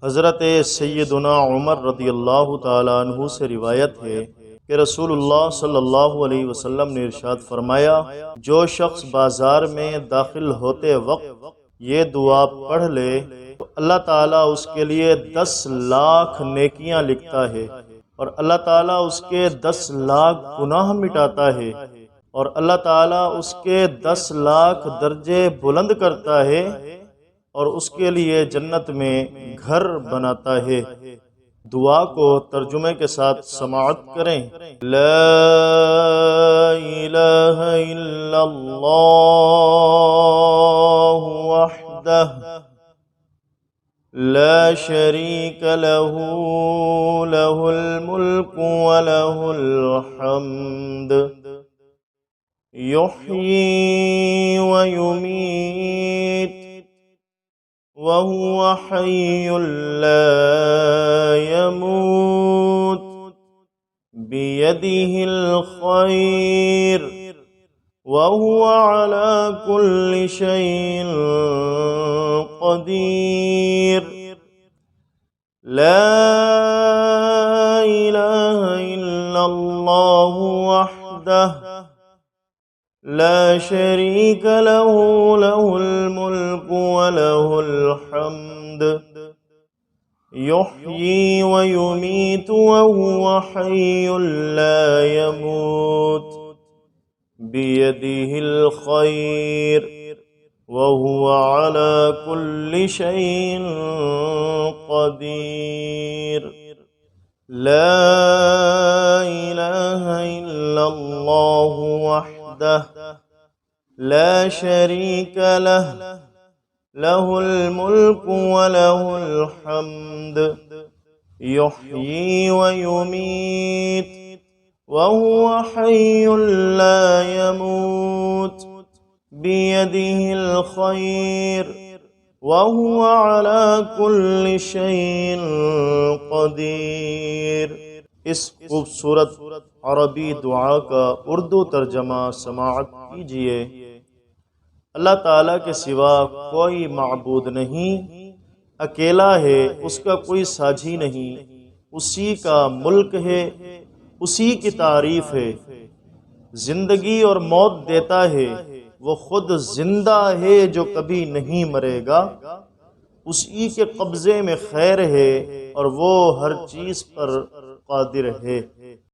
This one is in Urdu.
حضرت سیدنا عمر رضی اللہ تعالیٰ عنہ سے روایت ہے کہ رسول اللہ صلی اللہ علیہ وسلم نے ارشاد فرمایا، جو شخص بازار میں داخل ہوتے وقت یہ دعا پڑھ لے تو اللہ تعالیٰ اس کے لیے 10 لاکھ نیکیاں لکھتا ہے، اور اللہ تعالیٰ اس کے 10 لاکھ گناہ مٹاتا ہے، اور اللہ تعالیٰ اس کے 10 لاکھ درجے بلند کرتا ہے اور اس کے لیے جنت میں گھر بناتا ہے۔ دعا کو ترجمے کے ساتھ سماعت کریں۔ لا الہ الا اللہ وحدہ لا شریک لہ لہ الملک ولہ الحمد یحیی ویمیت وهو حي لا يموت بيده الخير وهو على كل شيء قدير لا إله إلا الله وحده لا شريك له له الملك وله الحمد يحيي ويميت وهو حي لا يموت بيده الخير وهو على كل شيء قدير لا إله إلا الله وحده لا شريك له له الملك وله الحمد يحيي ويميت وهو حي لا يموت بيده الخير وهو على كل شيء قدير۔ اس خوبصورت عربی دعا کا اردو ترجمہ سماعت کیجیے۔ اللہ تعالیٰ کے سوا کوئی معبود نہیں، اکیلا ہے، اس کا کوئی ساجھی نہیں، اسی کا ملک ہے، اسی کی تعریف ہے، زندگی اور موت دیتا ہے، وہ خود زندہ ہے جو کبھی نہیں مرے گا، اسی کے قبضے میں خیر ہے اور وہ ہر چیز پر قادر ہے۔